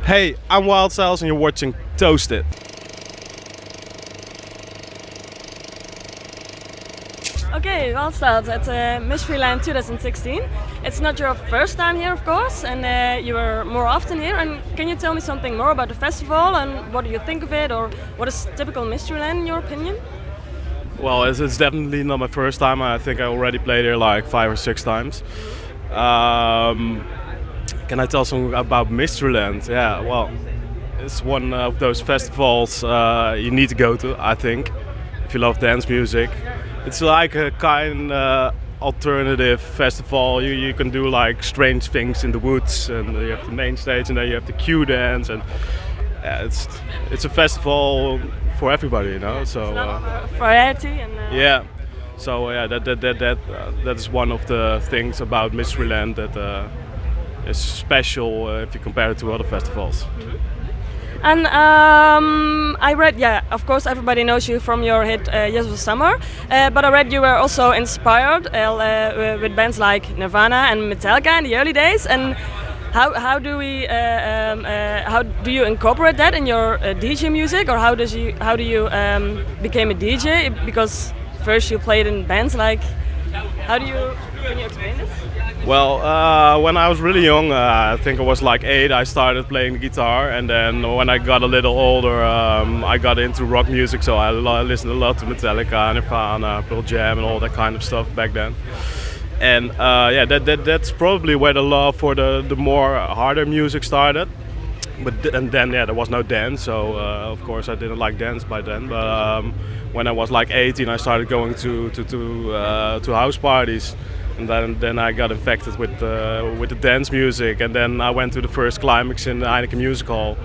Hey, I'm Wildstylez and you're watching Toasted. Okay, Wildstylez at Mysteryland 2016. It's not your first time here, of course, and you were more often here. And can you tell me something more about the festival and what do you think of it, or what is typical Mysteryland in your opinion? Well, it's definitely not my first time. I think I already played here like 5 or 6 times. Can I tell something about Mysteryland? Yeah, well, it's one of those festivals you need to go to, I think, if you love dance music. It's like a kind alternative festival. You can do like strange things in the woods, and you have the main stage, and then you have the queue dance, and it's a festival for everybody, you know. So variety and yeah. So yeah, that is one of the things about Mysteryland that is special if you compare it to other festivals. Mm-hmm. And I read, yeah, of course everybody knows you from your hit Yes of Summer, but I read you were also inspired with bands like Nirvana and Metallica in the early days. And how do you incorporate that in your DJ music, or how do you became a DJ? Because first you played in bands like, can you explain this? Well, when I was really young, I think I was like 8, I started playing the guitar, and then when I got a little older, I got into rock music, so I listened a lot to Metallica, Nirvana, Pearl Jam and all that kind of stuff back then. And yeah, that's probably where the love for the more harder music started. And then yeah, there was no dance, so of course I didn't like dance by then. But when I was like 18, I started going to house parties. And then I got infected with the dance music, and then I went to the first climax in the Heineken Music Hall,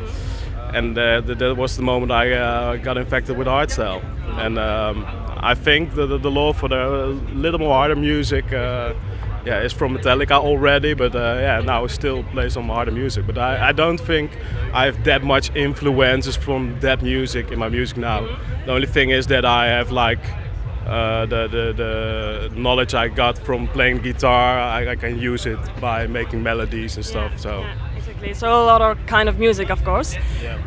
and that was the moment I got infected with hardstyle. And I think the love for the little more harder music, yeah, is from Metallica already, but yeah, now I still play some harder music. But I don't think I have that much influences from that music in my music now. The only thing is that I have like the knowledge I got from playing guitar, I can use it by making melodies and stuff. So yeah, exactly. So a lot of kind of music, of course. Yeah.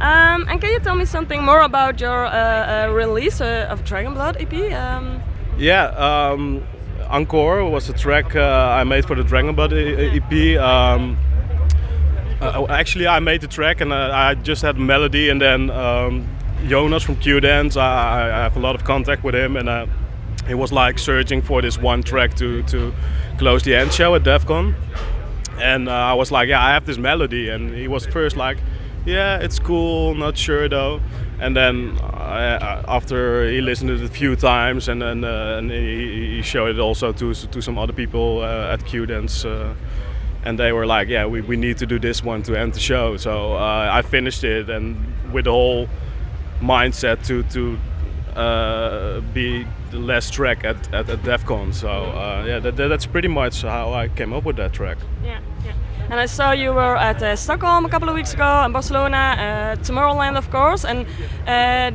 And can you tell me something more about your release of Dragon Blood EP? Yeah, Encore was a track I made for the Dragon Blood EP. Actually, I made the track and I just had a melody, and then Jonas from Q Dance, I have a lot of contact with him, and he was like searching for this one track to close the end show at Defcon. And I was like, yeah, I have this melody, and he was first like, yeah, it's cool, not sure though. And then after he listened to it a few times, and then and he showed it also to some other people at Q Dance, and they were like, yeah, we need to do this one to end the show. So I finished it, and with the whole mindset to be the last track at Defcon. So yeah, that's pretty much how I came up with that track. Yeah, yeah. And I saw you were at Stockholm a couple of weeks ago, and Barcelona, Tomorrowland, of course. And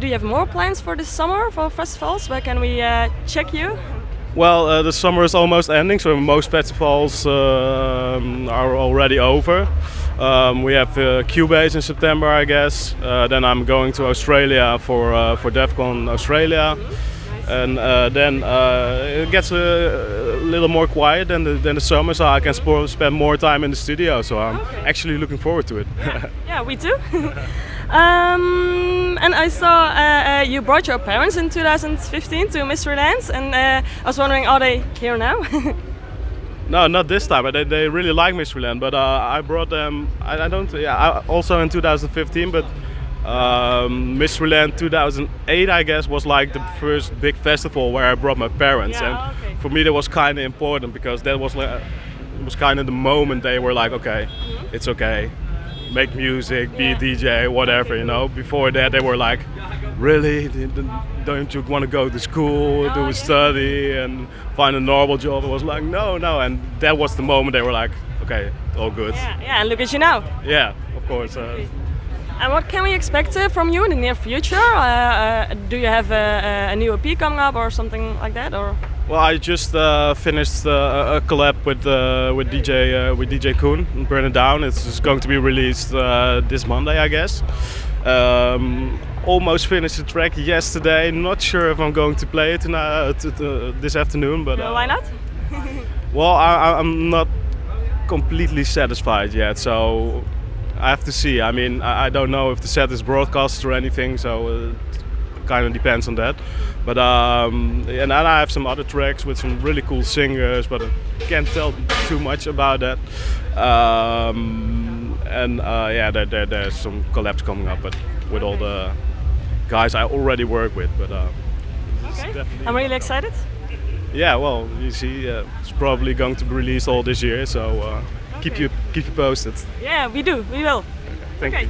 do you have more plans for this summer for festivals? Where can we check you? Well, the summer is almost ending, so most festivals are already over. We have Cubase in September, I guess. Then I'm going to Australia for Defcon Australia. And then it gets a little more quiet than the summer, so I can spend more time in the studio. So I'm actually looking forward to it. Yeah, we too. And I saw you brought your parents in 2015 to Mysteryland, and I was wondering, are they here now? No, not this time. But they really like Mysteryland. But I brought them. I don't. Yeah, also in 2015. But Mysteryland 2008, I guess, was like the first big festival where I brought my parents. Yeah, and for me, that was kind of important, because that was like, it was kind of the moment they were like, okay, it's okay, make music, be a DJ, whatever, you know. Before that, they were like, really? Don't you want to go to school, do a study, and find a normal job? I was like, no. And that was the moment they were like, okay, all good. Yeah, and look at you now. Yeah, of course. And what can we expect from you in the near future? Do you have a new EP coming up or something like that? Or Well, I just finished a collab with DJ Koen, Burn It Down. It's just going to be released this Monday, I guess. Almost finished the track yesterday. Not sure if I'm going to play it this afternoon, but why not? well, I'm not completely satisfied yet, so I have to see. I mean, I don't know if the set is broadcast or anything, so it kind of depends on that. But and I have some other tracks with some really cool singers, but I can't tell too much about that. Yeah, there's some collabs coming up, but with all the guys I already work with. But okay, I'm really excited. Yeah, well, you see, it's probably going to be released all this year, so keep you posted. Yeah, we do. We will. Thank you.